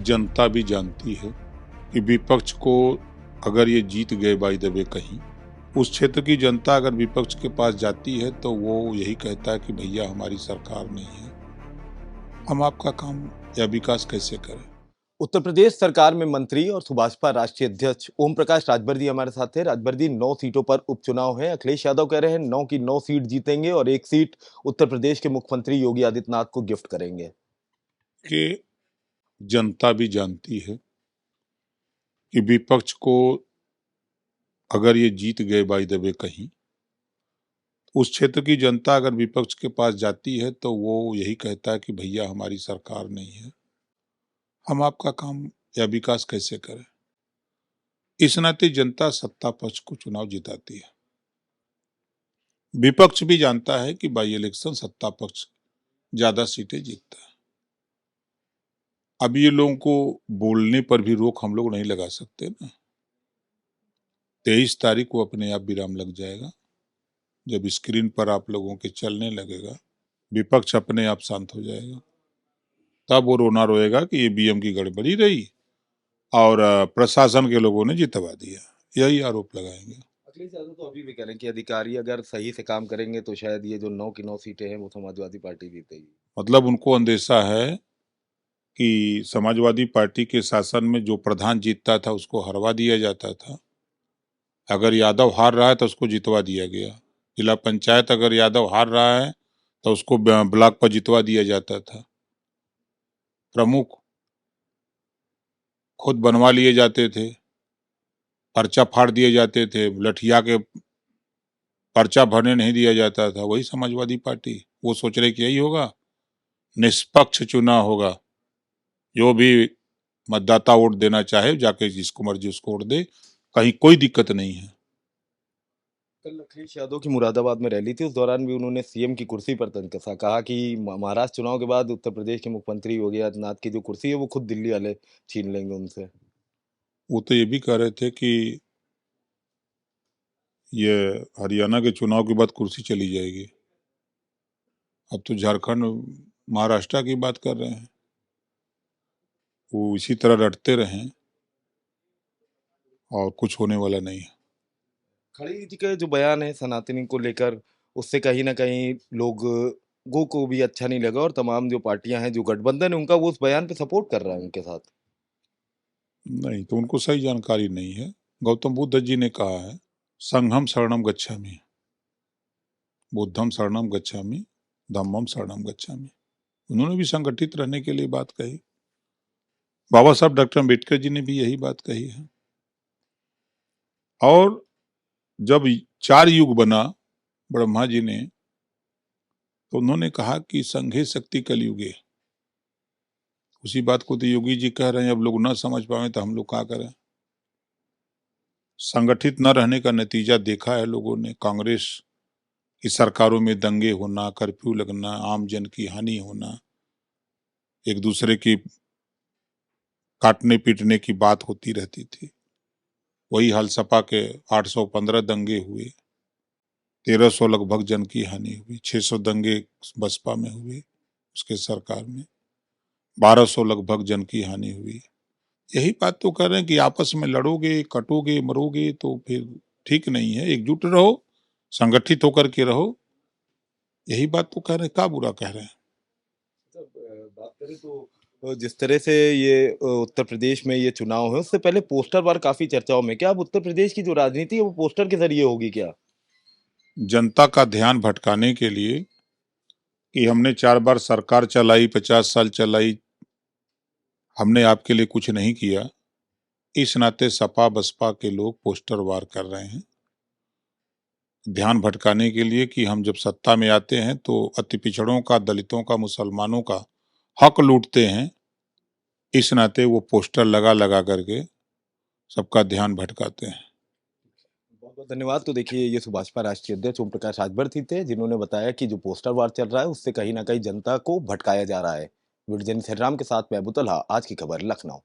जनता भी जानती है कि विपक्ष को अगर ये जीत गए बाय द वे कहीं, उस क्षेत्र की जनता अगर विपक्ष के पास जाती है तो वो यही कहता है कि भैया हमारी सरकार नहीं है, हम आपका काम या विकास कैसे करें। उत्तर प्रदेश सरकार में मंत्री और सुभाषपा राष्ट्रीय अध्यक्ष ओम प्रकाश राजभर हमारे साथ है। राजभर 9 सीटों पर उपचुनाव है। अखिलेश यादव कह रहे हैं 9 की 9 सीट जीतेंगे और एक सीट उत्तर प्रदेश के मुख्यमंत्री योगी आदित्यनाथ को गिफ्ट करेंगे। कि जनता भी जानती है कि विपक्ष को अगर ये जीत गए बाय द वे कहीं, उस क्षेत्र की जनता अगर विपक्ष के पास जाती है तो वो यही कहता है कि भैया हमारी सरकार नहीं है, हम आपका काम या विकास कैसे करें। इस नाते जनता सत्ता पक्ष को चुनाव जिताती है। विपक्ष भी जानता है कि बाई इलेक्शन सत्ता पक्ष ज्यादा सीटें जीतता है। अब ये लोगों को बोलने पर भी रोक हम लोग नहीं लगा सकते ना। 23 तारीख को अपने आप विराम लग जाएगा। जब स्क्रीन पर आप लोगों के चलने लगेगा, विपक्ष अपने आप शांत हो जाएगा। तब वो रोना रोएगा कि ईवीएम की गड़बड़ी रही और प्रशासन के लोगों ने जितवा दिया, यही आरोप लगाएंगे। अखिलेश यादव तो अभी भी कह रहे हैं कि अधिकारी अगर सही से काम करेंगे तो शायद ये जो 9 की 9 सीटें हैं वो समाजवादी पार्टी जीतेगी। मतलब उनको अंदेशा है कि समाजवादी पार्टी के शासन में जो प्रधान जीतता था उसको हरवा दिया जाता था। अगर यादव हार रहा है तो उसको जितवा दिया गया। जिला पंचायत अगर यादव हार रहा है तो उसको ब्लॉक पर जितवा दिया जाता था। प्रमुख खुद बनवा लिए जाते थे, पर्चा फाड़ दिए जाते थे, लठिया के पर्चा भरने नहीं दिया जाता था। वही समाजवादी पार्टी, वो सोच रहे कि यही होगा, निष्पक्ष चुनाव होगा, जो भी मतदाता वोट देना चाहे जाके जिसको मर्जी उसको वोट दे, कहीं कोई दिक्कत नहीं है। कल अखिलेश यादव की मुरादाबाद में रैली थी, उस दौरान भी उन्होंने सीएम की कुर्सी पर तंज कसा। कहा कि महाराष्ट्र चुनाव के बाद उत्तर प्रदेश के मुख्यमंत्री योगी आदित्यनाथ की जो कुर्सी है वो खुद दिल्ली वाले छीन लेंगे उनसे। वो तो ये भी कह रहे थे कि ये हरियाणा के चुनाव के बाद कुर्सी चली जाएगी। अब तो झारखंड महाराष्ट्र की बात कर रहे हैं, वो इसी तरह रटते रहें और कुछ होने वाला नहीं है। खड़ी जी का जो बयान है सनातनी को लेकर, उससे कहीं ना कहीं लोगों को भी अच्छा नहीं लगा और तमाम जो पार्टियां हैं, जो गठबंधन है उनका, वो उस बयान पे सपोर्ट कर रहा है उनके साथ। नहीं तो उनको सही जानकारी नहीं है। गौतम बुद्ध जी ने कहा है संघम शरणम गच्छामि, बुद्धम शरणम गच्छामि, धम्मम शरणम गच्छामि। उन्होंने भी संगठित रहने के लिए बात कही। बाबा साहब डॉक्टर अम्बेडकर जी ने भी यही बात कही है। और जब 4 युग बना ब्रह्मा जी ने, तो उन्होंने कहा कि संघे शक्ति कलयुगे। उसी बात को तो योगी जी कह रहे हैं। अब लोग ना समझ पाए तो हम लोग क्या करें। संगठित न रहने का नतीजा देखा है लोगों ने। कांग्रेस की सरकारों में दंगे होना, कर्फ्यू लगना, आम जन की हानि होना, एक दूसरे की काटने पीटने की बात होती रहती थी। वही हाल सपा के 815 दंगे हुए, 1300 लगभग जन की हानि हुई, 600 दंगे बसपा में हुए, उसके सरकार में 1200 लगभग जन की हानि हुई। यही बात तो कर रहे हैं कि आपस में लड़ोगे, कटोगे, मरोगे तो फिर ठीक नहीं है। एकजुट रहो, संगठित होकर के रहो। यही बात तो कह रहे हैं, क्या बुरा कह रहे हैं। बात करें तो जिस तरह से ये उत्तर प्रदेश में ये चुनाव है, उससे पहले पोस्टर वार काफी चर्चाओं में। क्या अब उत्तर प्रदेश की जो राजनीति है वो पोस्टर के जरिए होगी क्या? जनता का ध्यान भटकाने के लिए कि हमने 4 बार सरकार चलाई, 50 साल चलाई, हमने आपके लिए कुछ नहीं किया, इस नाते सपा बसपा के लोग पोस्टर वार कर रहे हैं ध्यान भटकाने के लिए कि हम जब सत्ता में आते हैं तो अति पिछड़ों का, दलितों का, मुसलमानों का हक लूटते हैं। इस नाते वो पोस्टर लगा लगा करके सबका ध्यान भटकाते हैं। बहुत बहुत धन्यवाद। तो देखिए, ये सुभाषपा राष्ट्रीय अध्यक्ष ओम प्रकाश राजभर थे, जिन्होंने बताया कि जो पोस्टर वार चल रहा है उससे कहीं ना कहीं जनता को भटकाया जा रहा है। वीडियो जर्नलिस्ट हरिराम के साथ मैं अबू तलहा, आज की खबर लखनऊ।